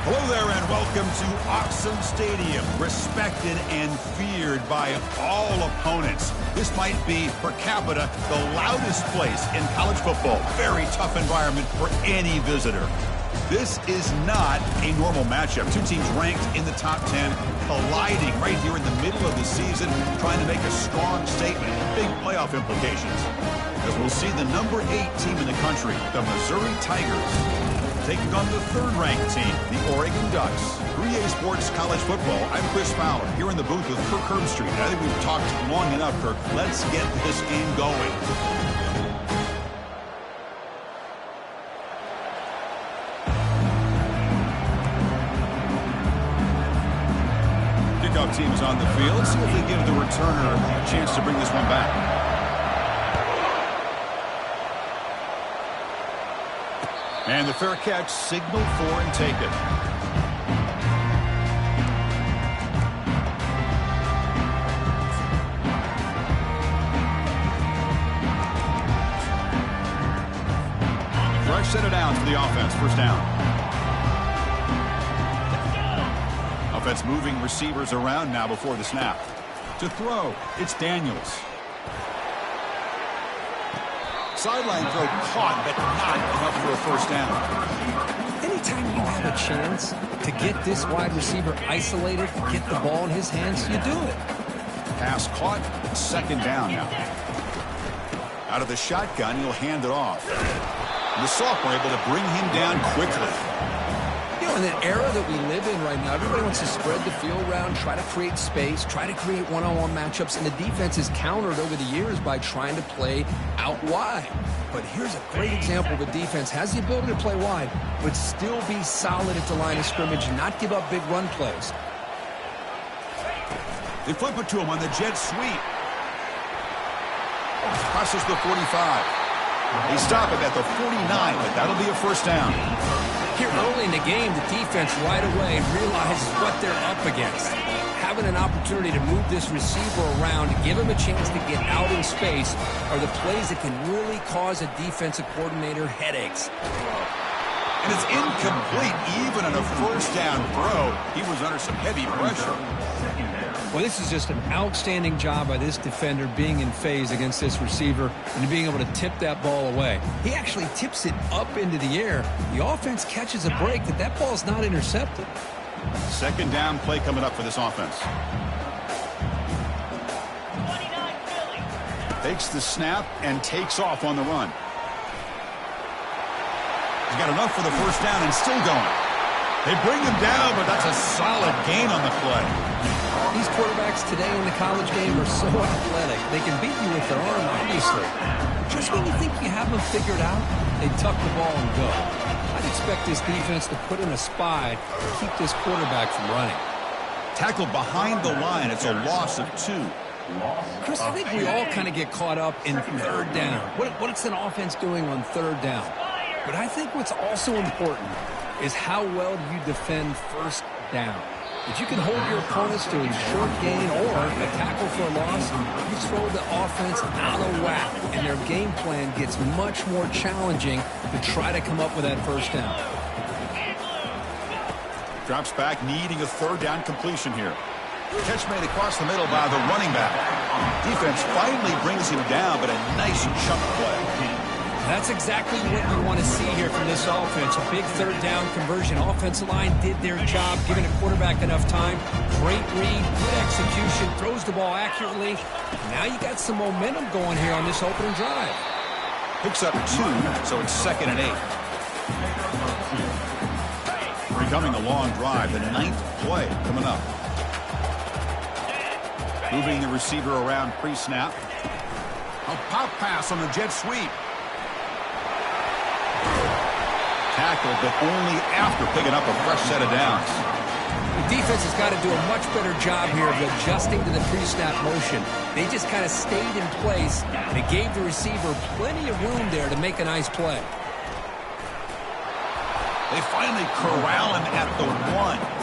Hello there and welcome to Auxum Stadium, respected and feared by all opponents. This might be, per capita, the loudest place in college football. Very tough environment for any visitor. This is not a normal matchup. Two teams ranked in the top 10, colliding right here in the middle of the season, trying to make a strong statement. Big playoff implications. As we'll see the number 8 team in the country, the Missouri Tigers, taking on the third-ranked team, the Oregon Ducks. 3A Sports College Football. I'm Chris Fowler, here in the booth with Kirk Herbstreit. I think we've talked long enough, Kirk. Let's get this game going. Kickoff team is on the field. Let's see if they give the returner a chance to bring this one back. And the fair catch signaled for and taken. Fresh set it down for the offense. First down. Offense moving receivers around now before the snap. To throw, it's Daniels. Sideline throw caught, but not enough for a first down. Anytime you have a chance to get this wide receiver isolated, get the ball in his hands, you do it. Pass caught, second down now. Out of the shotgun, he'll hand it off. The sophomore able to bring him down quickly. You know, in the era that we live in right now, everybody wants to spread the field around, try to create space, try to create one-on-one matchups, and the defense is countered over the years by trying to play out wide. But here's a great example of a defense has the ability to play wide, but still be solid at the line of scrimmage, not give up big run plays. They flip it to him on the jet sweep. Crosses the 45. They stop it at the 49, but that'll be a first down. Here early in the game, the defense right away realizes what they're up against. Having an opportunity to move this receiver around, to give him a chance to get out in space, are the plays that can really cause a defensive coordinator headaches. And it's incomplete even on a first down throw. He was under some heavy pressure. Well, this is just an outstanding job by this defender being in phase against this receiver and being able to tip that ball away. He actually tips it up into the air. The offense catches a break that ball's not intercepted. Second down play coming up for this offense. Takes the snap and takes off on the run. He's got enough for the first down and still going. They bring him down, but that's a solid gain on the play. These quarterbacks today in the college game are so athletic. They can beat you with their arm, obviously. Just when you think you have them figured out, they tuck the ball and go. I'd expect this defense to put in a spy to keep this quarterback from running. Tackled behind the line. It's a loss of 2. Chris, I think we all kind of get caught up in third down. What's an offense doing on third down? But I think what's also important is how well do you defend first down. If you can hold your opponents to a short gain or a tackle for a loss, you throw the offense out of whack, and their game plan gets much more challenging to try to come up with that first down. Drops back, needing a third down completion here. Catch made across the middle by the running back. Defense finally brings him down, but a nice chunk play. That's exactly what you want to see here from this offense. A big third down conversion. Offensive line did their job, giving the quarterback enough time. Great read, good execution, throws the ball accurately. Now you got some momentum going here on this opening drive. Picks up 2, so it's 2nd and 8. Becoming a long drive, the 9th play coming up. Moving the receiver around pre-snap. A pop pass on the jet sweep. Tackled, but only after picking up a fresh set of downs. The defense has got to do a much better job here of adjusting to the pre-snap motion. They just kind of stayed in place, and it gave the receiver plenty of room there to make a nice play. They finally corral him at the 1.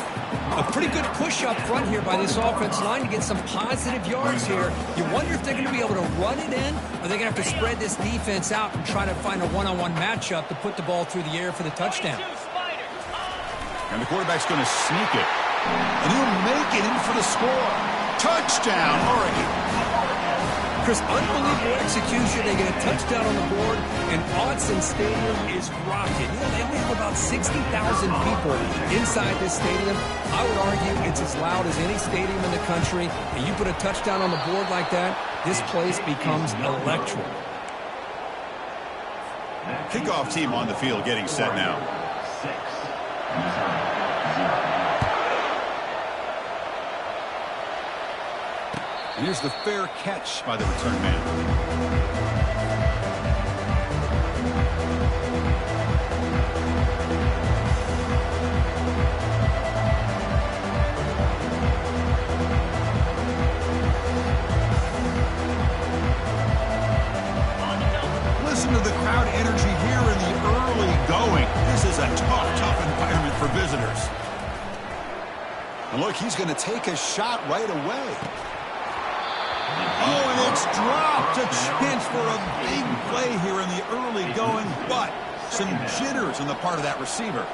A pretty good push up front here by this offensive line to get some positive yards here. You wonder if they're going to be able to run it in, or they're going to have to spread this defense out and try to find a one-on-one matchup to put the ball through the air for the touchdown. And the quarterback's going to sneak it. And he'll make it in for the score. Touchdown, Oregon. Chris, unbelievable execution. They get a touchdown on the board, and Autzen Stadium is rocking. You know, they only have about 60,000 people inside this stadium. I would argue it's as loud as any stadium in the country, and you put a touchdown on the board like that, this place becomes electric. Kickoff team on the field getting set now. And here's the fair catch by the return man. Listen to the crowd energy here in the early going. This is a tough environment for visitors. And look, he's going to take a shot right away. Oh, and it's dropped. A chance for a big play here in the early going, but some jitters on the part of that receiver.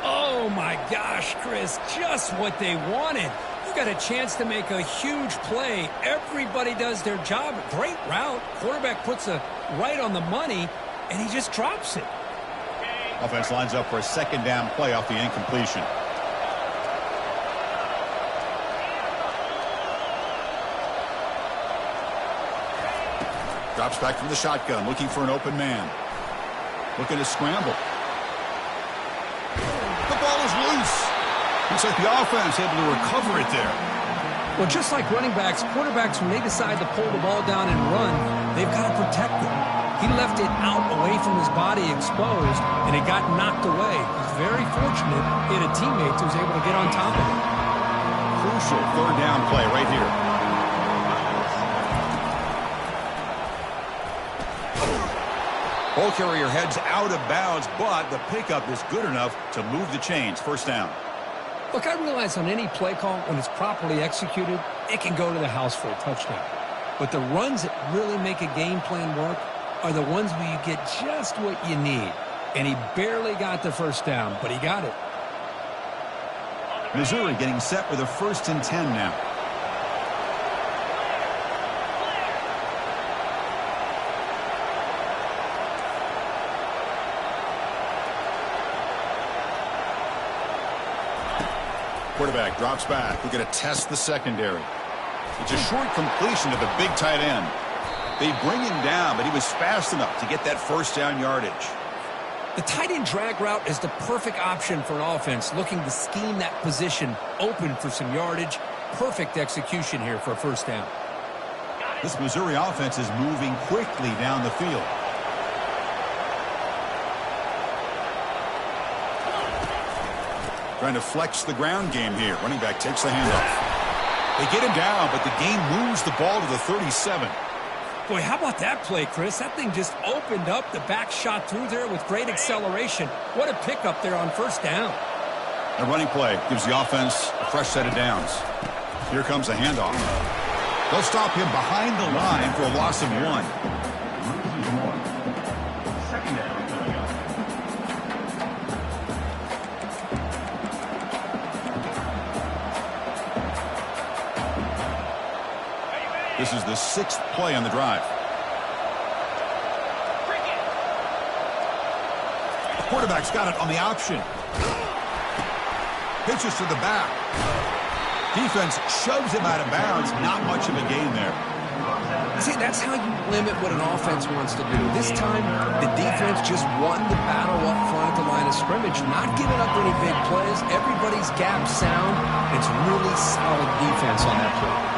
Oh, my gosh, Chris, just what they wanted. You got a chance to make a huge play. Everybody does their job. Great route. Quarterback puts it right on the money, and he just drops it. Offense lines up for a second down play off the incompletion. Drops back from the shotgun, looking for an open man. Looking to scramble. The ball is loose. Looks like the offense able to recover it there. Well, just like running backs, quarterbacks, when they decide to pull the ball down and run, they've got to protect it. He left it out away from his body exposed, and it got knocked away. He's very fortunate he had a teammate who was able to get on top of it. Crucial third down play right here. Ball carrier heads out of bounds, but the pickup is good enough to move the chains. First down. Look, I realize on any play call, when it's properly executed, it can go to the house for a touchdown. But the runs that really make a game plan work are the ones where you get just what you need. And he barely got the first down, but he got it. Missouri getting set with a 1st and 10 now. Quarterback drops back. We're going to test the secondary. It's a short completion to the big tight end. They bring him down, but he was fast enough to get that first down yardage. The tight end drag route is the perfect option for an offense looking to scheme that position open for some yardage. Perfect execution here for a first down. This Missouri offense is moving quickly down the field. Trying to flex the ground game here. Running back takes the handoff. They get him down, but the game moves the ball to the 37. Boy, how about that play, Chris? That thing just opened up. The back shot through there with great acceleration. What a pickup there on first down. The running play gives the offense a fresh set of downs. Here comes a handoff. They'll stop him behind the line for a loss of 1. This is the 6th play on the drive. The quarterback's got it on the option. Pitches to the back. Defense shoves him out of bounds. Not much of a gain there. See, that's how you limit what an offense wants to do. This time, the defense just won the battle up front at the line of scrimmage, not giving up any big plays. Everybody's gap sound. It's really solid defense on that play.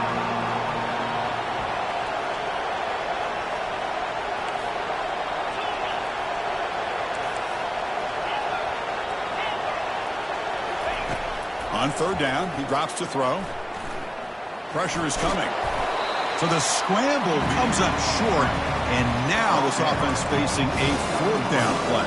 On third down, he drops to throw. Pressure is coming. So the scramble comes up short, and now this offense facing a 4th down play.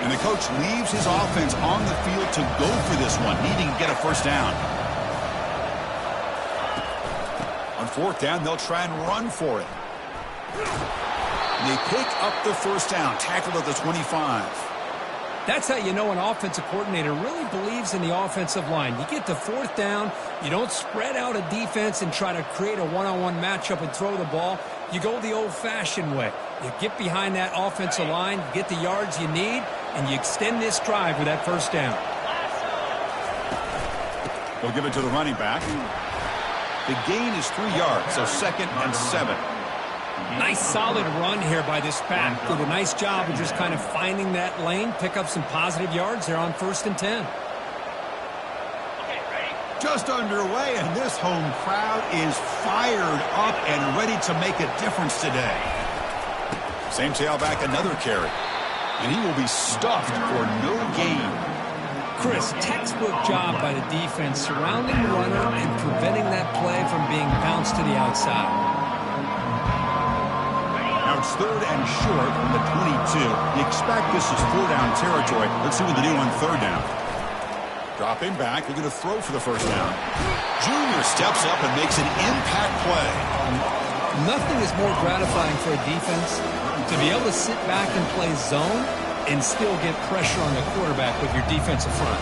And the coach leaves his offense on the field to go for this one, needing to get a first down. On 4th down, they'll try and run for it. They pick up the first down, tackled at the 25. That's how you know an offensive coordinator really believes in the offensive line. You get to fourth down, you don't spread out a defense and try to create a one-on-one matchup and throw the ball. You go the old-fashioned way. You get behind that offensive line, you get the yards you need, and you extend this drive with that first down. They'll give it to the running back. The gain is 3 yards, so 2nd and 7. Nice solid run here by this back. Did a nice job of just kind of finding that lane, pick up some positive yards there on 1st and 10. Just underway, and this home crowd is fired up and ready to make a difference today. Same tailback, another carry. And he will be stuffed for no gain. Chris, textbook job by the defense surrounding the runner and preventing that play from being bounced to the outside. Now it's 3rd and short from the 22. You expect this is 4-down territory. Let's see what they do on 3rd down. Dropping back, they're going to throw for the first down. Junior steps up and makes an impact play. Nothing is more gratifying for a defense to be able to sit back and play zone and still get pressure on the quarterback with your defensive front.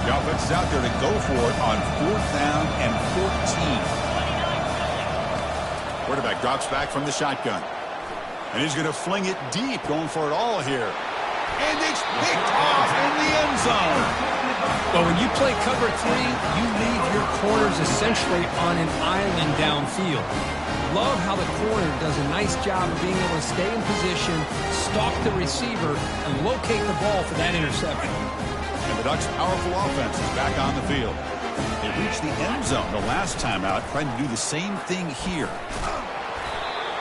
The offense is out there to go for it on 4th down and 14. Quarterback drops back from the shotgun. And he's going to fling it deep, going for it all here. And it's picked off in the end zone. Well, when you play cover 3, you leave your corners essentially on an island downfield. Love how the corner does a nice job of being able to stay in position, stalk the receiver, and locate the ball for that interception. And the Ducks' powerful offense is back on the field. They reached the end zone the last time out, trying to do the same thing here.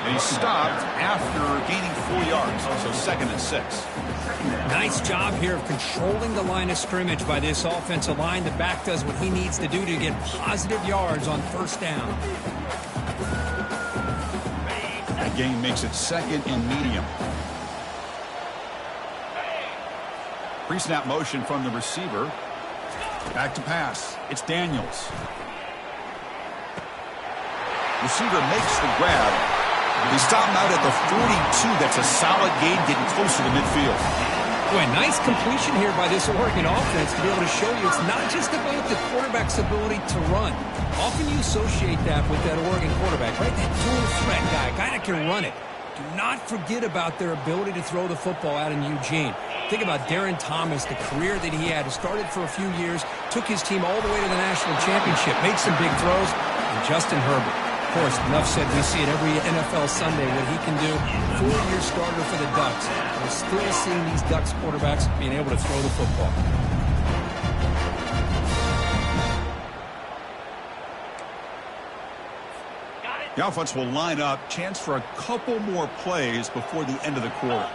And he stopped after gaining 4 yards, so 2nd and 6. Nice job here of controlling the line of scrimmage by this offensive line. The back does what he needs to do to get positive yards on 1st down. That gain makes it 2nd and medium. Pre-snap motion from the receiver. Back to pass. It's Daniels. Receiver makes the grab. He stopped him out at the 42. That's a solid gain, getting closer to midfield. Boy, nice completion here by this Oregon offense to be able to show you it's not just about the quarterback's ability to run. Often you associate that with that Oregon quarterback, right? That dual threat guy, a guy that can run it. Do not forget about their ability to throw the football out in Eugene. Think about Darren Thomas, the career that he had. He started for a few years, took his team all the way to the national championship, made some big throws, and Justin Herbert. Of course, enough said, we see it every NFL Sunday what he can do. 4-year starter for the Ducks. We're still seeing these Ducks quarterbacks being able to throw the football. The offense will line up. Chance for a couple more plays before the end of the quarter.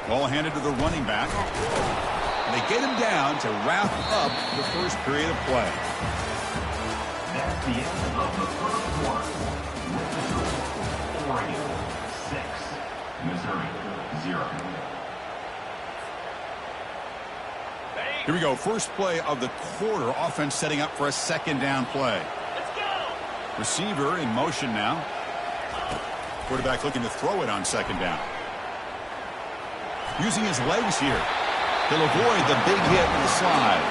Ball handed to the running back. And they get him down to wrap up the first period of play. That's the end of the first quarter. With the score, Oregon 6, Missouri 0. Here we go. First play of the quarter. Offense setting up for a 2nd down play. Let's go. Receiver in motion now. Quarterback looking to throw it on 2nd down. Using his legs here. He'll avoid the big hit and the slide.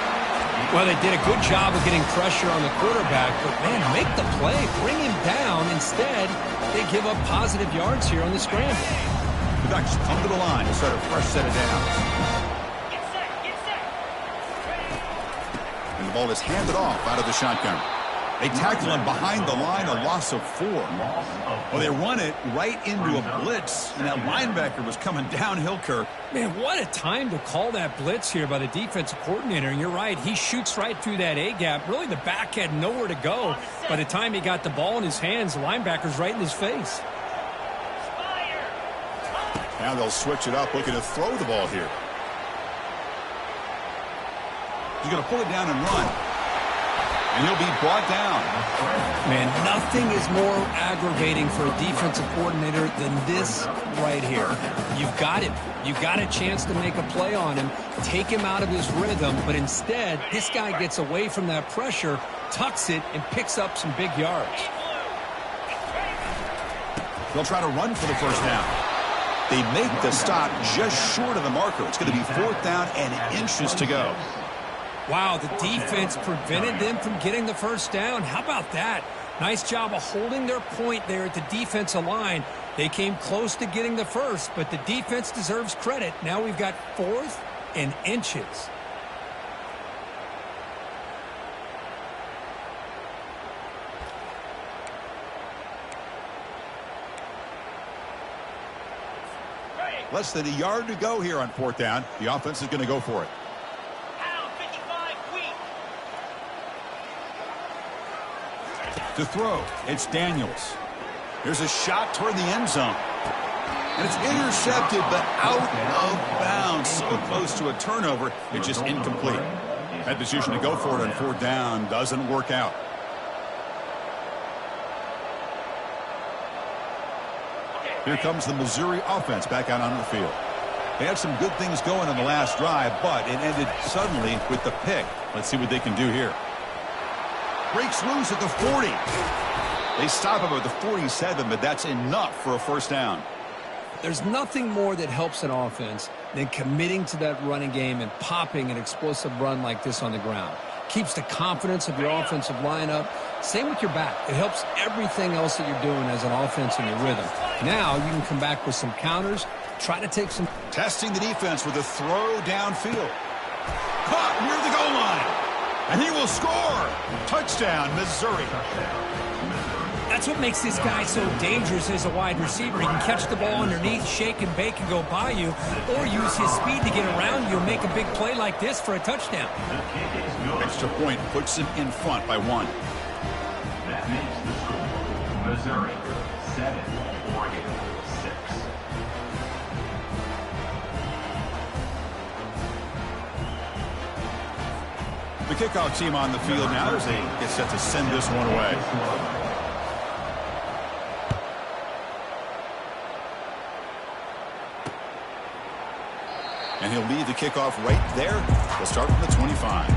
Well, they did a good job of getting pressure on the quarterback, but, man, make the play. Bring him down. Instead, they give up positive yards here on the scramble. The Ducks come to the line to start a fresh set of downs. Get set. And the ball is handed off out of the shotgun. They tackle him behind the line, a loss of 4. Well, they run it right into a blitz, and that linebacker was coming downhill, Kirk. Man, what a time to call that blitz here by the defensive coordinator. And you're right, he shoots right through that A-gap. Really, the back had nowhere to go. By the time he got the ball in his hands, the linebacker's right in his face. Now they'll switch it up, looking to throw the ball here. He's going to pull it down and run. And And he'll be brought down. Man, nothing is more aggravating for a defensive coordinator than this right here. You've got him. You've got a chance to make a play on him, take him out of his rhythm, but instead, this guy gets away from that pressure, tucks it, and picks up some big yards. They'll try to run for the first down. They make the stop just short of the marker. It's going to be 4th down and inches to go. Wow, the defense prevented them from getting the first down. How about that? Nice job of holding their point there at the defensive line. They came close to getting the first, but the defense deserves credit. Now we've got 4th and inches. Less than a yard to go here on 4th down. The offense is going to go for it. To throw, it's Daniels. There's a shot toward the end zone. And it's intercepted, but out of bounds. So close to a turnover, it's just incomplete. That decision to go for it on 4th down doesn't work out. Here comes the Missouri offense back out onto the field. They had some good things going on the last drive, but it ended suddenly with the pick. Let's see what they can do here. Breaks loose at the 40. They stop him at the 47, but that's enough for a first down. There's nothing more that helps an offense than committing to that running game and popping an explosive run like this on the ground. Keeps the confidence of your offensive line up. Same with your back. It helps everything else that you're doing as an offense in your rhythm. Now you can come back with some counters, try to take some... Testing the defense with a throw downfield. Caught near the goal line. And he will score. Touchdown, Missouri. That's what makes this guy so dangerous as a wide receiver. He can catch the ball underneath, shake and bake and go by you, or use his speed to get around you and make a big play like this for a touchdown. Extra point puts him in front by 1. That makes the score Missouri 7, Oregon 6. The kickoff team on the field now as they get set to send this one away. And he'll lead the kickoff right there. They'll start from the 25.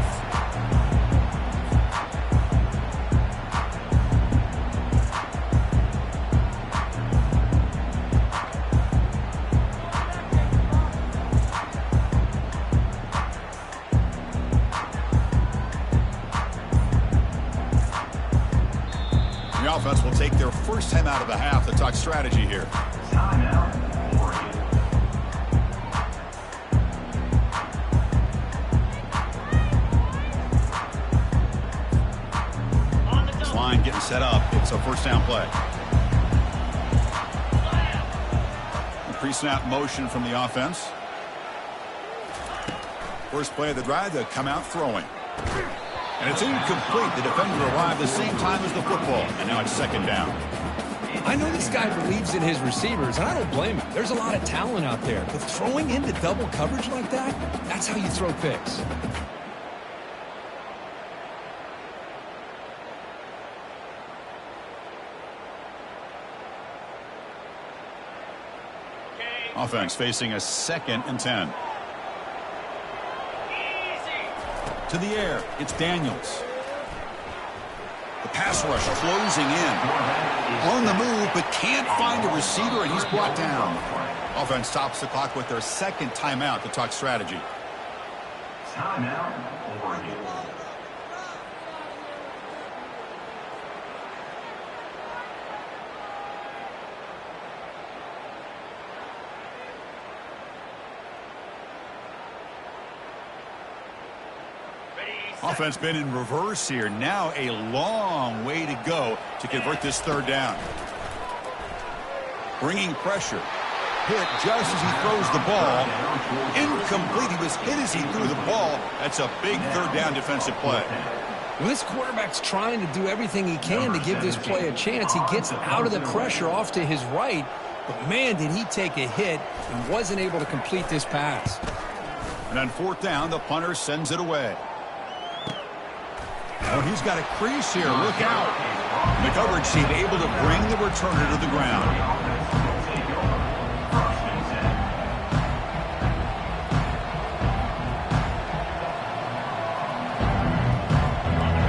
The offense will take their first time out of the half to talk strategy here. Timeout, Oregon. This line getting set up. It's a first down play. Pre-snap motion from the offense. First play of the drive, they come out throwing. And it's incomplete. The defender arrived the same time as the football. And now it's 2nd down. I know this guy believes in his receivers, and I don't blame him. There's a lot of talent out there. But throwing into double coverage like that, that's how you throw picks. Offense facing a 2nd and 10. To the air, it's Daniels. The pass rush closing in. On the move, but can't find a receiver, and he's brought down. Offense stops the clock with their 2nd timeout to talk strategy. Timeout, Oregon. Offense been in reverse here. Now a long way to go to convert this 3rd down. Bringing pressure. Hit just as he throws the ball. Incomplete. He was hit as he threw the ball. That's a big 3rd down defensive play. Well, this quarterback's trying to do everything he can to give this play a chance. He gets out of the pressure off to his right, but man, did he take a hit and wasn't able to complete this pass. And on 4th down, the punter sends it away. Oh, he's got a crease here. Look out. The coverage team able to bring the returner to the ground.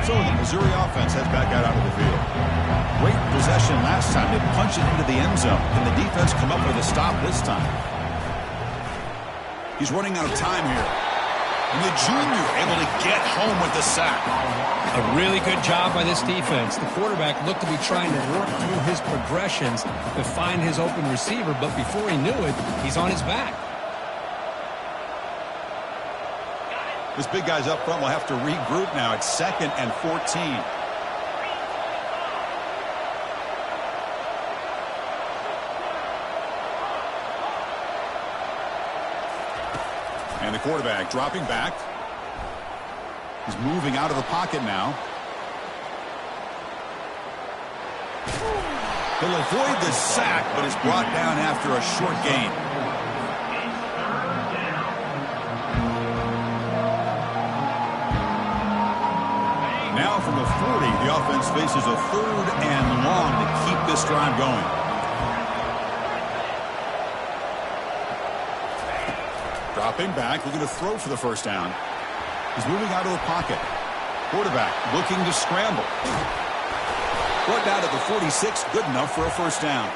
So the Missouri offense heads back out onto the field. Great possession last time. They punch it into the end zone. Can the defense come up with a stop this time? He's running out of time here. And the junior able to get home with the sack. A really good job by this defense. The quarterback looked to be trying to work through his progressions to find his open receiver, but before he knew it, he's on his back. This big guy's up front will have to regroup now. It's 2nd and 14. And the quarterback dropping back. He's moving out of the pocket now. He'll avoid the sack, but is brought down after a short gain. Now from the 40, the offense faces a 3rd and long to keep this drive going. Dropping back, looking to throw for the first down. He's moving out of the pocket. Quarterback looking to scramble. Brought down at the 46, good enough for a first down.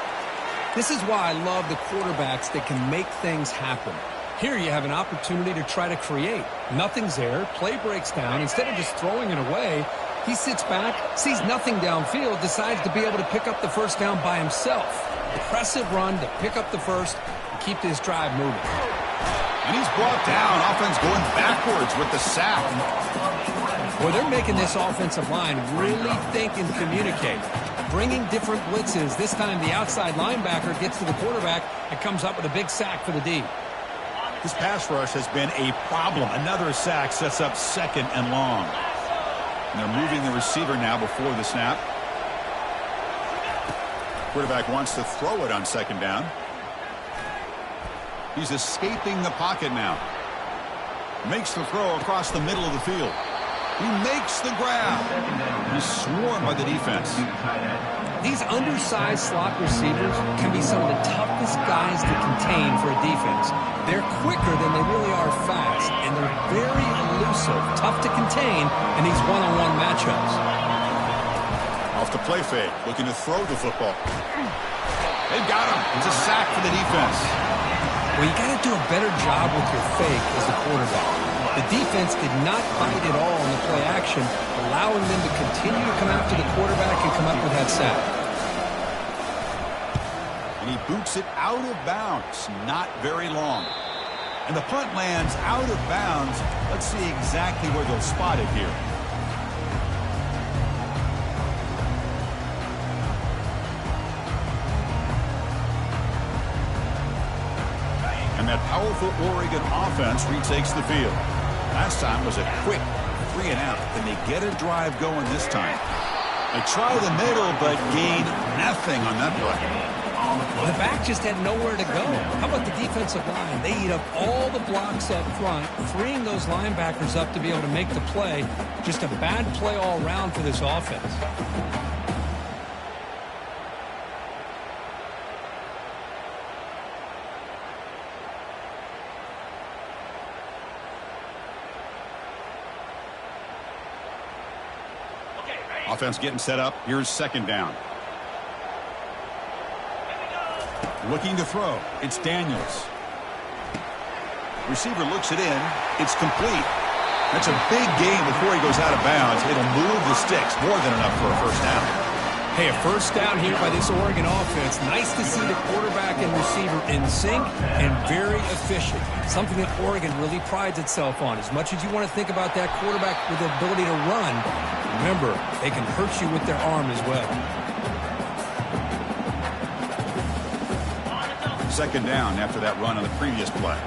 This is why I love the quarterbacks that can make things happen. Here you have an opportunity to try to create. Nothing's there. Play breaks down. Instead of just throwing it away, he sits back, sees nothing downfield, decides to be able to pick up the first down by himself. Impressive run to pick up the first and keep this drive moving. And he's brought down. Offense going backwards with the sack. Well, they're making this offensive line really think and communicate. Bringing different blitzes. This time the outside linebacker gets to the quarterback and comes up with a big sack for the D. This pass rush has been a problem. Another sack sets up 2nd and long. And they're moving the receiver now before the snap. Quarterback wants to throw it on 2nd down. He's escaping the pocket now. Makes the throw across the middle of the field. He makes the grab. He's swarmed by the defense. These undersized slot receivers can be some of the toughest guys to contain for a defense. They're quicker than they really are fast, and they're very elusive, tough to contain in these one-on-one matchups. Off the play fake, looking to throw the football. They've got him. It's a sack for the defense. Well, you got to do a better job with your fake as the quarterback. The defense did not bite at all in the play action, allowing them to continue to come after the quarterback and come up with that sack. And he boots it out of bounds. Not very long. And the punt lands out of bounds. Let's see exactly where they'll spot it here. And that powerful Oregon offense retakes the field. Last time was a quick 3 and out. Can they get a drive going this time? They try the middle, but gain nothing on that play. The back just had nowhere to go. How about the defensive line? They eat up all the blocks up front, freeing those linebackers up to be able to make the play. Just a bad play all around for this offense. Offense getting set up. Here's 2nd down. Looking to throw. It's Daniels. Receiver looks it in. It's complete. That's a big gain before he goes out of bounds. It'll move the sticks. More than enough for a first down. Hey, a first down here by this Oregon offense. Nice to see the quarterback and receiver in sync and very efficient. Something that Oregon really prides itself on. As much as you want to think about that quarterback with the ability to run, remember, they can hurt you with their arm as well. 2nd down after that run on the previous play.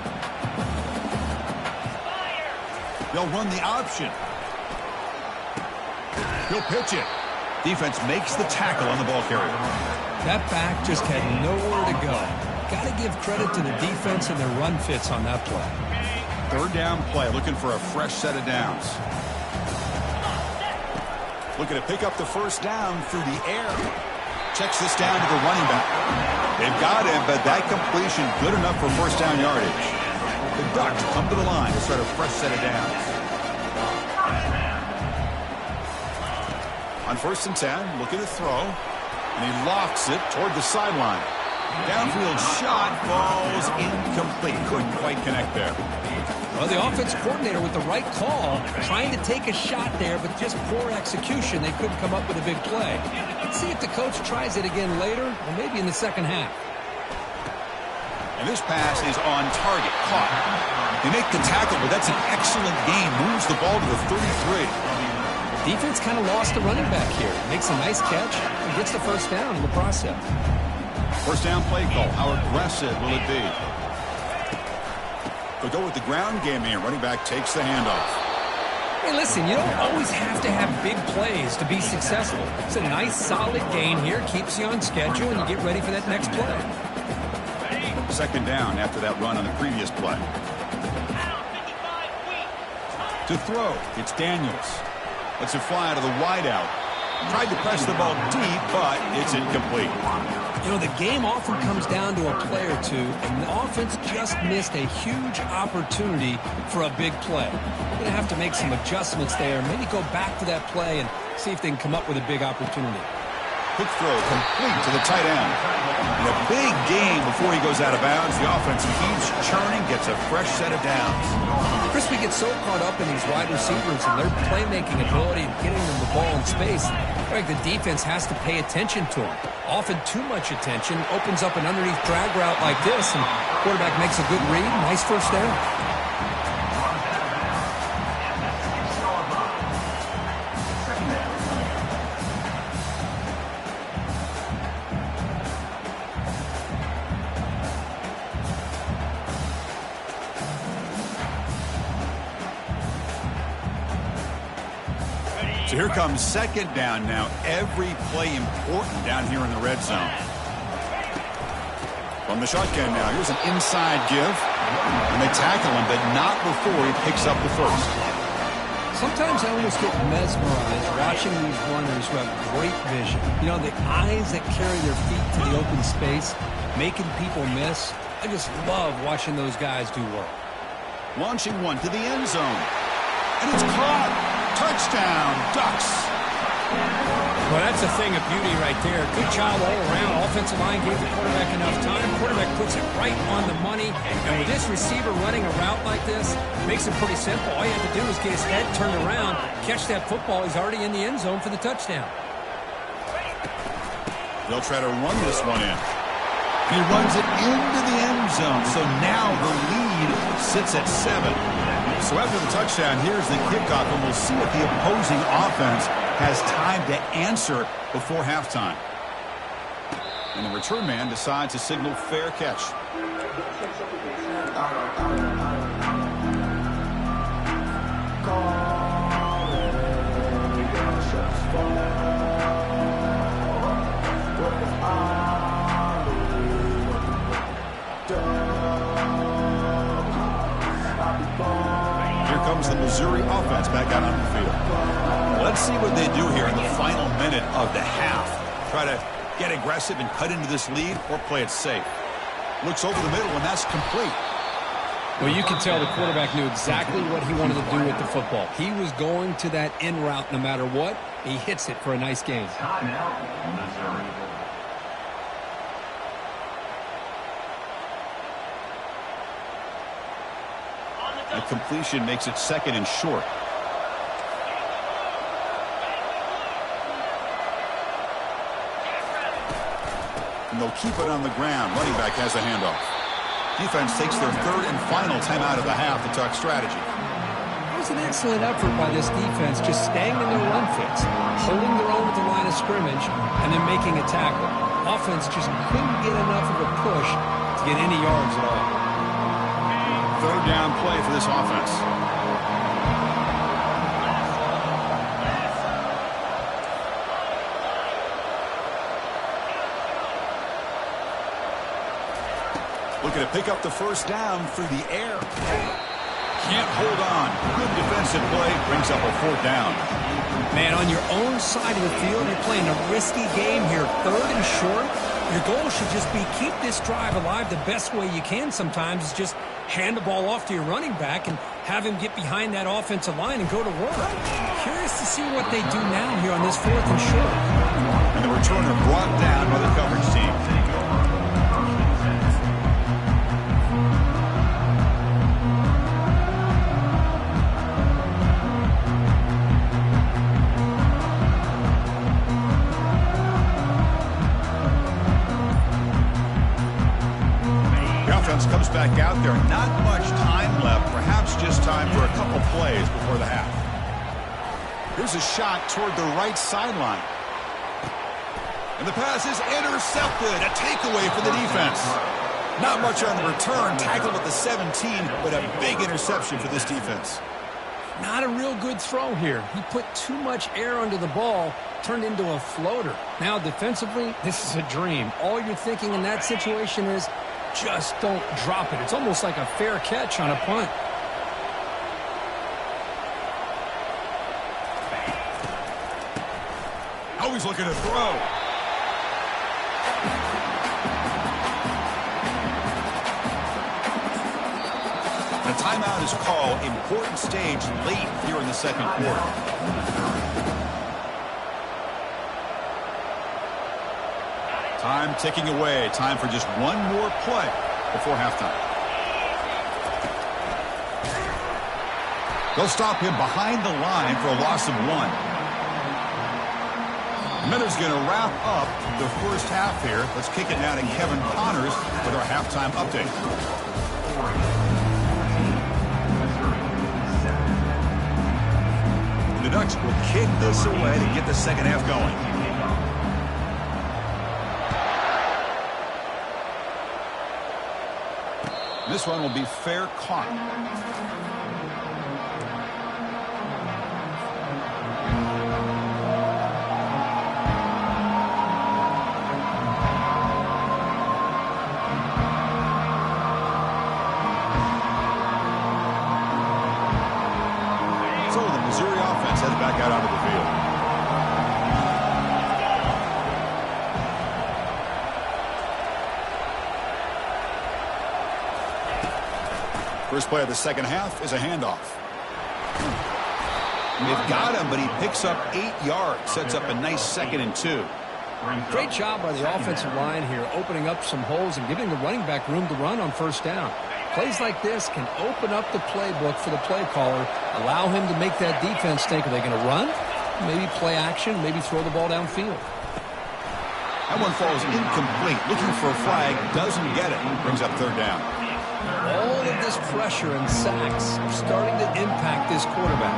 They'll run the option. He'll pitch it. Defense makes the tackle on the ball carrier. That back just had nowhere to go. Got to give credit to the defense and their run fits on that play. 3rd down play, looking for a fresh set of downs. Looking to pick up the first down through the air. Checks this down to the running back. They've got him, but that completion good enough for first down yardage. The Ducks come to the line to start a fresh set of downs. On 1st and 10, looking to throw. And he lofts it toward the sideline. Downfield shot falls incomplete. Couldn't quite connect there. Well, the offense coordinator with the right call, trying to take a shot there, but just poor execution. They couldn't come up with a big play. Let's see if the coach tries it again later, or maybe in the second half. And this pass is on target. Caught. They make the tackle, but that's an excellent game. Moves the ball to the 33. Defense kind of lost the running back here. Makes a nice catch and gets the first down in the process. First down play call. How aggressive will it be? They'll go with the ground game here. Running back takes the handoff. Hey, listen, you don't always have to have big plays to be successful. It's a nice, solid gain here. Keeps you on schedule, and you get ready for that next play. Second down after that run on the previous play. To throw, it's Daniels. Lets it fly to the wideout. Tried to press the ball deep, but it's incomplete. You know, the game often comes down to a play or two, and the offense just missed a huge opportunity for a big play. They're going to have to make some adjustments there, maybe go back to that play and see if they can come up with a big opportunity. Quick throw complete to the tight end. In a big game before he goes out of bounds, the offense keeps churning, gets a fresh set of downs. Chris, we get so caught up in these wide receivers and their playmaking ability and getting them the ball in space. Like the defense has to pay attention to them. Often too much attention opens up an underneath drag route like this, and quarterback makes a good read. Nice first down. So here comes second down now. Every play important down here in the red zone. From the shotgun now, here's an inside give. And they tackle him, but not before he picks up the first. Sometimes I almost get mesmerized watching these runners who have great vision. You know, the eyes that carry their feet to the open space, making people miss. I just love watching those guys do work. Launching one to the end zone. And it's caught. Touchdown, Ducks. Well, that's a thing of beauty right there. Good job all around. Offensive line gave the quarterback enough time. Quarterback puts it right on the money. And with this receiver running a route like this, makes it pretty simple. All you have to do is get his head turned around, catch that football. He's already in the end zone for the touchdown. They'll try to run this one in. He runs it into the end zone. So now the lead sits at 7. So after the touchdown, here's the kickoff, and we'll see if the opposing offense has time to answer before halftime. And the return man decides to signal fair catch. Comes the Missouri offense back out on the field. Let's see what they do here in the final minute of the half. Try to get aggressive and cut into this lead, or play it safe. Looks over the middle, and that's complete. Well, you can tell the quarterback knew exactly what he wanted to do with the football. He was going to that in route no matter what. He hits it for a nice gain. Timeout, Missouri. That completion makes it second and short. And they'll keep it on the ground. Running back has the handoff. Defense takes their third and final timeout of the half to talk strategy. It was an excellent effort by this defense, just staying in their run fits, holding their own at the line of scrimmage, and then making a tackle. Offense just couldn't get enough of a push to get any yards at all. Third down play for this offense. Looking to pick up the first down through the air. Can't hold on. Good defensive play. Brings up a 4th down. Man, on your own side of the field, you're playing a risky game here. 3rd and short. Your goal should just be keep this drive alive the best way you can sometimes is just hand the ball off to your running back and have him get behind that offensive line and go to work. Curious to see what they do now here on this 4th and short. And the returner brought down by the coverage team. Comes back out there. Not much time left. Perhaps just time for a couple plays before the half. Here's a shot toward the right sideline. And the pass is intercepted. A takeaway for the defense. Not much on the return. Tackled at the 17, but a big interception for this defense. Not a real good throw here. He put too much air under the ball, turned into a floater. Now defensively, this is a dream. All you're thinking in that situation is, just don't drop it. It's almost like a fair catch on a punt. Always looking to throw. The timeout is called. Important stage late here in the 2nd quarter. Time ticking away. Time for just one more play before halftime. They'll stop him behind the line for a loss of 1. Miller's going to wrap up the first half here. Let's kick it now to Kevin Connors with our halftime update. The Ducks will kick this away to get the second half going. This one will be fair caught. So the Missouri offense heads back out onto the field. First play of the second half is a handoff. They've got him, but he picks up 8 yards. Sets up a nice 2nd and 2. Great job by the offensive line here, opening up some holes and giving the running back room to run on 1st down. Plays like this can open up the playbook for the play caller, allow him to make that defense think, are they going to run? Maybe play action, maybe throw the ball downfield. That one falls incomplete. Looking for a flag, doesn't get it. Brings up 3rd down. All of this pressure and sacks are starting to impact this quarterback.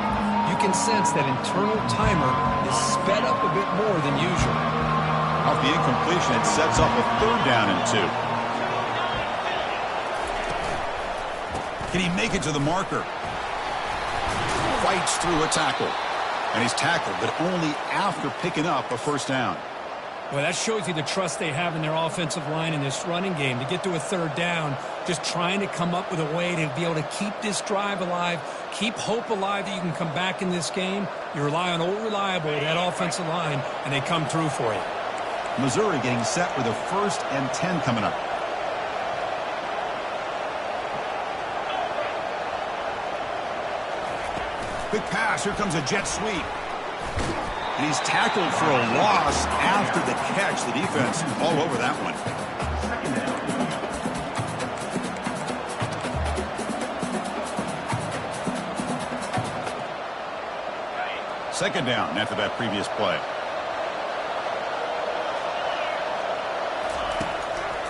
You can sense that internal timer is sped up a bit more than usual. Off the incompletion, it sets up a 3rd down and 2. Can he make it to the marker? Fights through a tackle. And he's tackled, but only after picking up a 1st down. Well, that shows you the trust they have in their offensive line in this running game. To get to a 3rd down, just trying to come up with a way to be able to keep this drive alive, keep hope alive that you can come back in this game. You rely on old reliable, that offensive line, and they come through for you. Missouri getting set with a 1st and 10 coming up. Big pass. Here comes a jet sweep. And he's tackled for a loss after the catch. The defense all over that one. Second down after that previous play.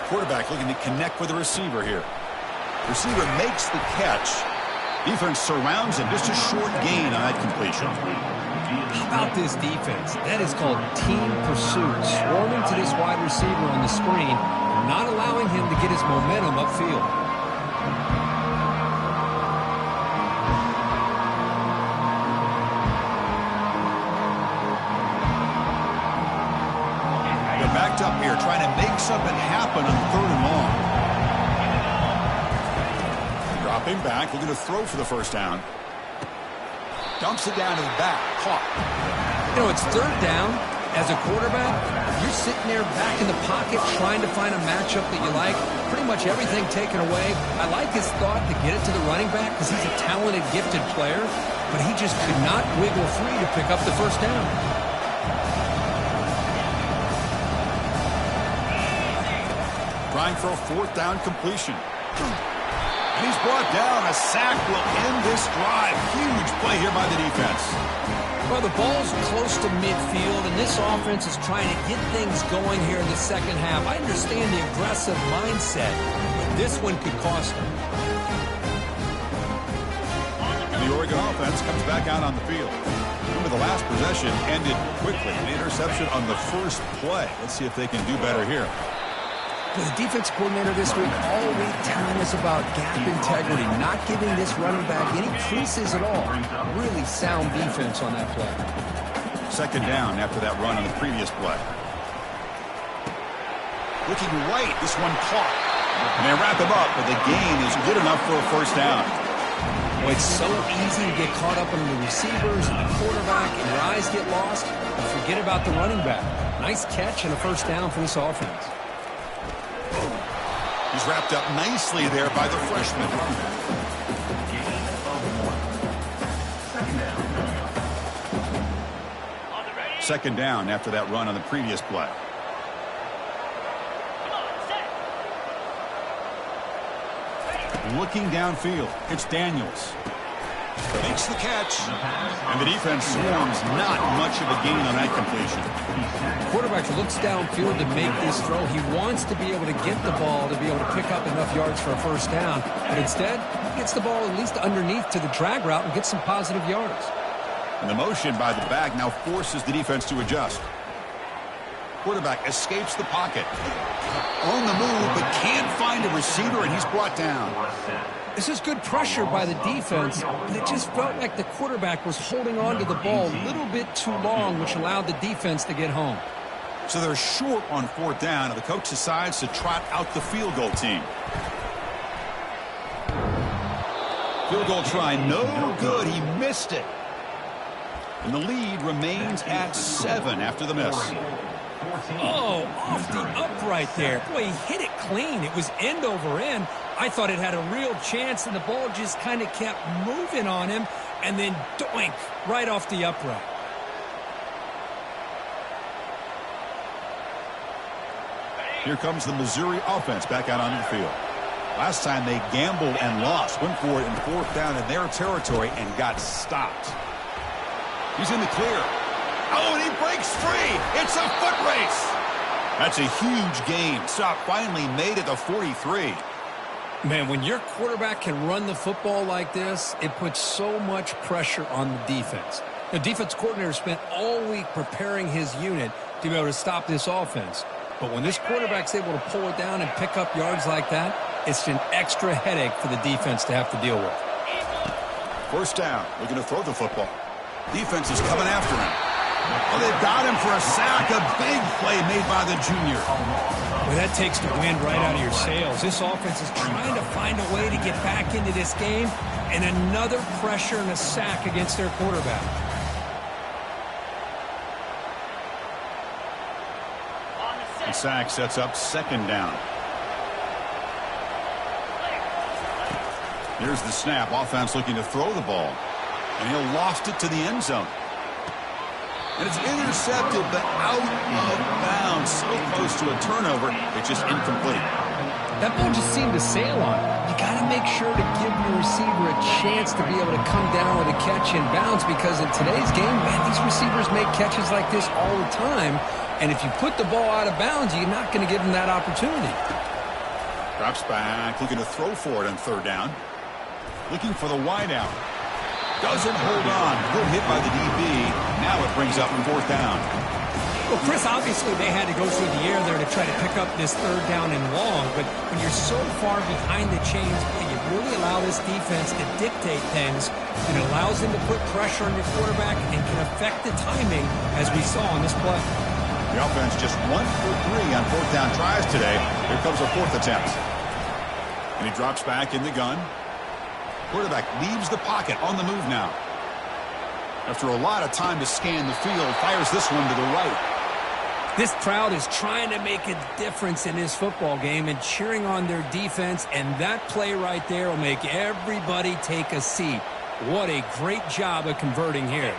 Quarterback looking to connect with the receiver here. Receiver makes the catch. Defense surrounds him. Just a short gain on that completion. How about this defense? That is called team pursuit. Swarming to this wide receiver on the screen, not allowing him to get his momentum upfield. They're backed up here, trying to make something happen on 3rd and long. Drop Dropping back, looking to throw for the first down. Dumps it down to the back. Caught. You know, it's third down. As a quarterback, you're sitting there back in the pocket trying to find a matchup that you like. Pretty much everything taken away. I like his thought to get it to the running back because he's a talented, gifted player, but he just could not wiggle free to pick up the first down. Trying for a fourth down completion. And he's brought down. A sack will end this drive. Huge play here by the defense. Well, the ball's close to midfield, and this offense is trying to get things going here in the second half. I understand the aggressive mindset, but this one could cost them. And the Oregon offense comes back out on the field. Remember, the last possession ended quickly. An interception on the first play. Let's see if they can do better here. The defense coordinator this week all week telling us about gap integrity, not giving this running back any creases at all. Really sound defense on that play. Second down after that run on the previous play. Looking right, this one caught. And they wrap him up, but the gain is good enough for a first down. Well, it's so easy to get caught up in the receivers and the quarterback, and your eyes get lost. And forget about the running back. Nice catch and a first down for this offense. He's wrapped up nicely there by the freshman. Second down after that run on the previous play. Looking downfield, it's Daniels. Makes the catch. And the defense swarms. Not much of a gain on that completion. The quarterback looks downfield to make this throw. He wants to be able to get the ball to be able to pick up enough yards for a first down. But instead, he gets the ball at least underneath to the drag route and gets some positive yards. And the motion by the back now forces the defense to adjust. Quarterback escapes the pocket. On the move, but can't find a receiver, and he's brought down. This is good pressure by the defense, but it just felt like the quarterback was holding on to the ball a little bit too long, which allowed the defense to get home. So they're short on fourth down, and the coach decides to trot out the field goal team. Field goal try, no good. He missed it. And the lead remains at 7 after the miss. Oh, off the upright there. Boy, he hit it clean. It was end over end. I thought it had a real chance, and the ball just kind of kept moving on him, and then doink, right off the upright. Here comes the Missouri offense back out onto the field. Last time they gambled and lost, went for it in fourth down in their territory and got stopped. He's in the clear. Oh, and he breaks free. It's a foot race. That's a huge gain. Stop finally made it to 43. Man, when your quarterback can run the football like this, it puts so much pressure on the defense. The defense coordinator spent all week preparing his unit to be able to stop this offense. But when this quarterback's able to pull it down and pick up yards like that, it's an extra headache for the defense to have to deal with. First down. Looking to throw the football. Defense is coming after him. Oh, they've got him for a sack. A big play made by the junior. Well, that takes the wind right out of your sails. This offense is trying to find a way to get back into this game, and another pressure and a sack against their quarterback. The sack sets up second down. Here's the snap. Offense looking to throw the ball. And he'll lost it to the end zone. And it's intercepted, but out of bounds. So close to a turnover, it's just incomplete. That ball just seemed to sail on. You got to make sure to give your receiver a chance to be able to come down with a catch in bounds, because in today's game, man, these receivers make catches like this all the time. And if you put the ball out of bounds, you're not going to give them that opportunity. Drops back, looking to throw for it on third down. Looking for the wideout. Doesn't hold on. Good hit by the DB. Now it brings up fourth down. Well, Chris, obviously they had to go through the air there to try to pick up this third down and long. But when you're so far behind the chains, you really allow this defense to dictate things. And it allows them to put pressure on your quarterback and can affect the timing, as we saw on this play. The offense just 1 for 3 on fourth down tries today. Here comes a fourth attempt. And he drops back in the gun. Quarterback leaves the pocket on the move now. After a lot of time to scan the field, fires this one to the right. This crowd is trying to make a difference in this football game and cheering on their defense, and that play right there will make everybody take a seat. What a great job of converting here.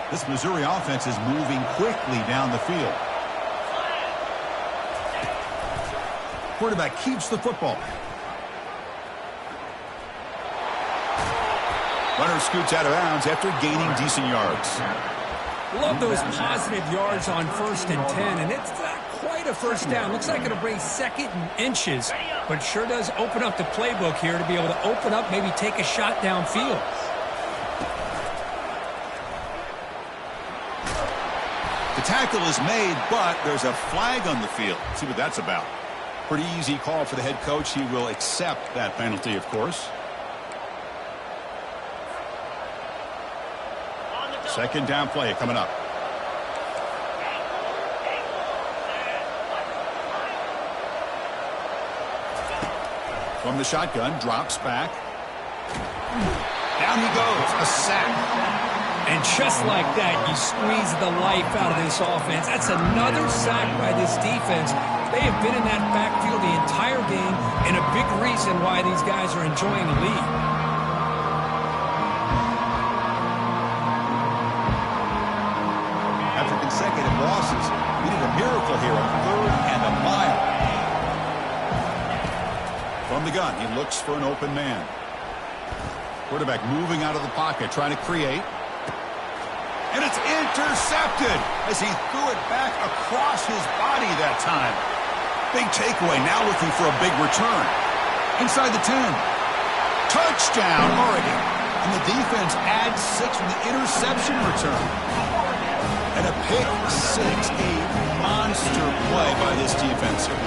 This Missouri offense is moving quickly down the field. Quarterback keeps the football. Runner scoots out of bounds after gaining decent yards. Love those positive yards on 1st and 10, and it's not quite a first down. Looks like it'll bring 2nd and inches, but sure does open up the playbook here to be able to open up, maybe take a shot downfield. The tackle is made, but there's a flag on the field. Let's see what that's about. Pretty easy call for the head coach. He will accept that penalty, of course. 2nd down play coming up. From the shotgun, drops back. Down he goes, a sack. And just like that, you squeeze the life out of this offense. That's another sack by this defense. They have been in that backfield the entire game, and a big reason why these guys are enjoying the lead. After consecutive losses, we need a miracle here on 3rd and a mile. From the gun, he looks for an open man. Quarterback moving out of the pocket, trying to create. And it's intercepted as he threw it back across his body that time. Big takeaway, now looking for a big return. Inside the 10. Touchdown, Oregon. And the defense adds 6 from the interception return. And a pick 6, a monster play by this defense here.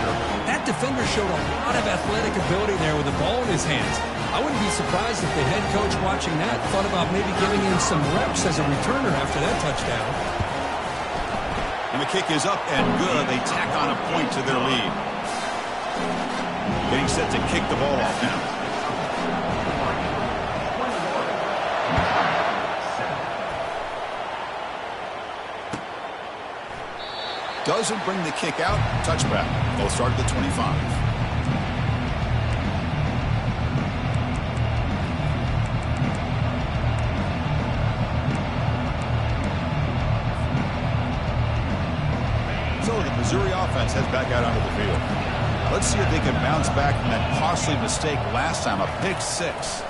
That defender showed a lot of athletic ability there with the ball in his hands. I wouldn't be surprised if the head coach watching that thought about maybe giving him some reps as a returner after that touchdown. And the kick is up and good. They tack on a point to their lead. Getting set to kick the ball off now. Doesn't bring the kick out. Touchback. They'll start at the 25. So the Missouri offense heads back out onto the field. Let's see if they can bounce back from that costly mistake last time, a pick 6.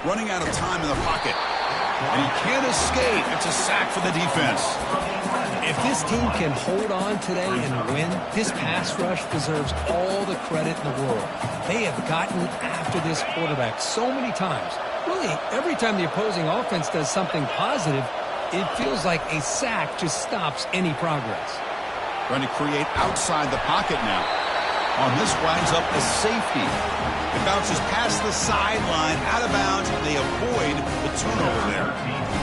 Running out of time in the pocket. And he can't escape. It's a sack for the defense. If this team can hold on today and win, this pass rush deserves all the credit in the world. They have gotten after this quarterback so many times. Really, every time the opposing offense does something positive, it feels like a sack just stops any progress. Trying to create outside the pocket now. On this winds up a safety. It bounces past the sideline, out of bounds, and they avoid the turnover there.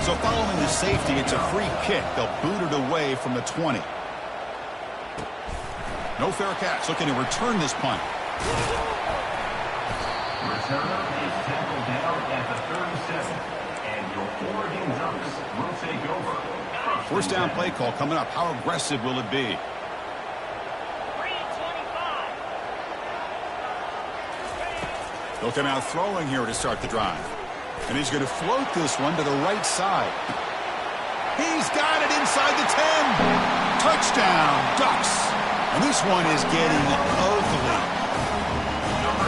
So following the safety, it's a free kick. They'll boot it away from the 20. No fair catch. Looking to return this punt. Returner is tackled down at the 37. And your Oregon Ducks will take over. First down play call coming up. How aggressive will it be? They'll come out throwing here to start the drive. And he's going to float this one to the right side. He's got it inside the 10. Touchdown, Ducks. And this one is getting ugly.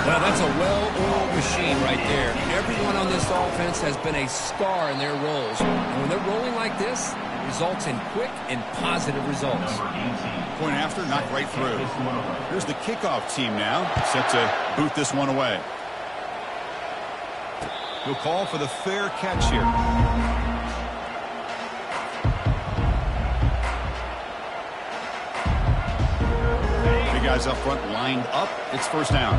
Well, that's a well-oiled machine right there. Everyone on this offense has been a star in their roles. And when they're rolling like this, it results in quick and positive results. Point after, knocked right through. Here's the kickoff team now, set to boot this one away. He'll call for the fair catch here. Big guys up front lined up. It's first down.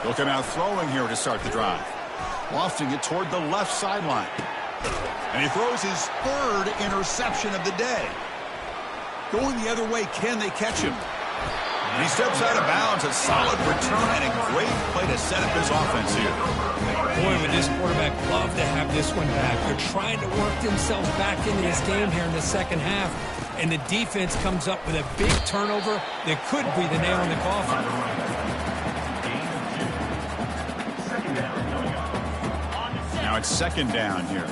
He'll come out throwing here to start the drive. Lofting it toward the left sideline. And he throws his 3rd interception of the day. Going the other way, can they catch him? He steps out of bounds. A solid return and a great play to set up his offense here. Boy, would this quarterback love to have this one back. They're trying to work themselves back into this game here in the second half. And the defense comes up with a big turnover that could be the nail in the coffin. Now it's second down here.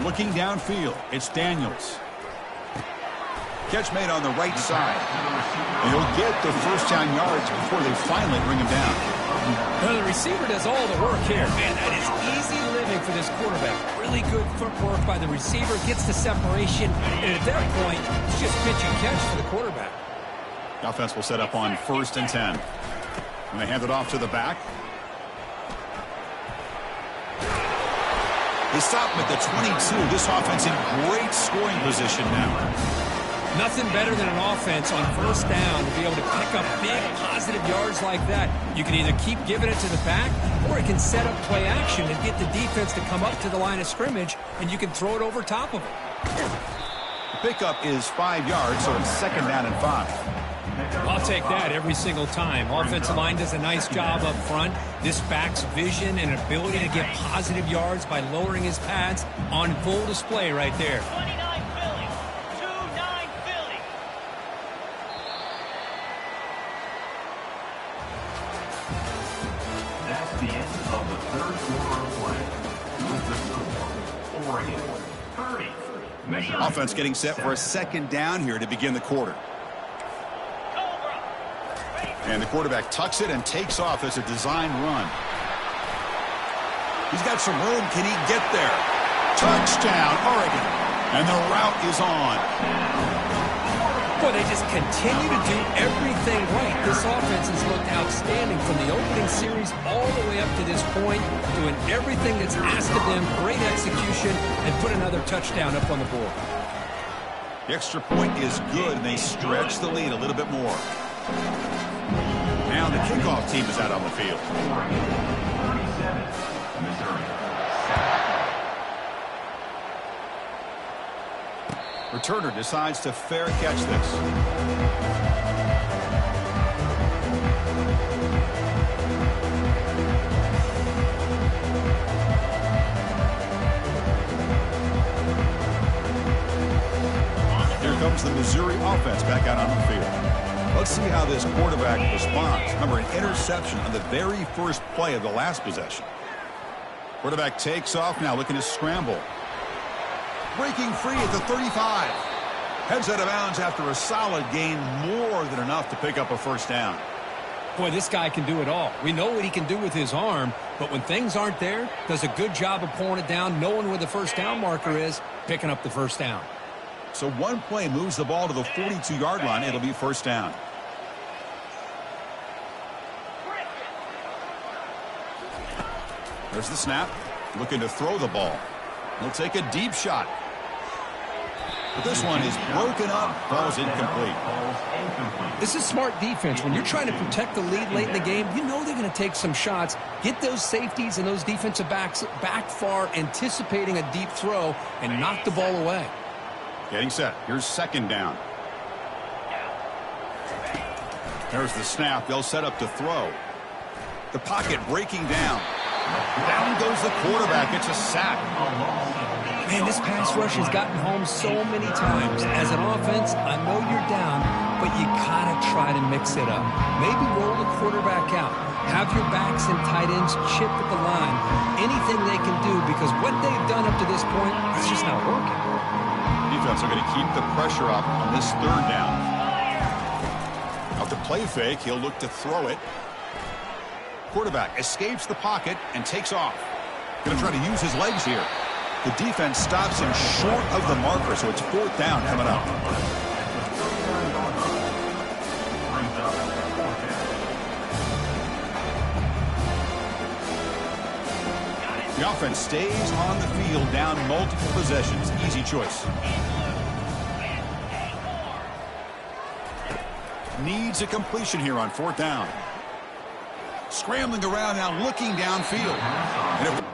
Looking downfield, it's Daniels. Catch made on the right side. And he'll get the first down yards before they finally bring him down. Well, the receiver does all the work here. Man, that is easy living for this quarterback. Really good footwork by the receiver. Gets the separation. And at that point, it's just pitch and catch for the quarterback. The offense will set up on 1st and 10. And they hand it off to the back. They stop him at the 22. This offense in great scoring position now. Nothing better than an offense on 1st down to be able to pick up big positive yards like that. You can either keep giving it to the back, or it can set up play action and get the defense to come up to the line of scrimmage, and you can throw it over top of it. The pickup is 5 yards, so it's 2nd down and 5. I'll take that every single time. Offensive line does a nice job up front. This back's vision and ability to get positive yards by lowering his pads on full display right there. 29 Philly. 2-9 Philly. That's the end of the 3rd quarter of play. With the score, Oregon 30. Offense getting set for a 2nd down here to begin the quarter. And the quarterback tucks it and takes off as a design run. He's got some room. Can he get there? Touchdown, Oregon. And the route is on. Boy, they just continue to do everything right. This offense has looked outstanding from the opening series all the way up to this point, doing everything that's asked of them, great execution, and put another touchdown up on the board. The extra point is good, and they stretch the lead a little bit more. Now the kickoff team is out on the field. Returner decides to fair catch this. Here comes the Missouri offense back out on the field. Let's see how this quarterback responds. Remember, an interception on the very first play of the last possession. Quarterback takes off now, looking to scramble. Breaking free at the 35. Heads out of bounds after a solid gain, more than enough to pick up a 1st down. Boy, this guy can do it all. We know what he can do with his arm, but when things aren't there, does a good job of pulling it down, knowing where the 1st down marker is, picking up the 1st down. So one play moves the ball to the 42-yard line. It'll be 1st down. There's the snap. Looking to throw the ball. He'll take a deep shot. But this one is broken up. Ball's incomplete. This is smart defense. When you're trying to protect the lead late in the game, you know they're going to take some shots. Get those safeties and those defensive backs back far, anticipating a deep throw, and knock the ball away. Getting set. Here's 2nd down. There's the snap. They'll set up to throw. The pocket breaking down. Down goes the quarterback. It's a sack. Man, this pass rush has gotten home so many times. As an offense, I know you're down, but you gotta try to mix it up. Maybe roll the quarterback out. Have your backs and tight ends chip at the line. Anything they can do, because what they've done up to this point, it's just not working. Defense are going to keep the pressure up on this 3rd down. Out the play fake, he'll look to throw it. Quarterback escapes the pocket and takes off. Going to try to use his legs here. The defense stops him short of the marker, so it's 4th down coming up. The offense stays on the field down multiple possessions. Easy choice. Needs a completion here on 4th down. Scrambling around now, looking downfield. And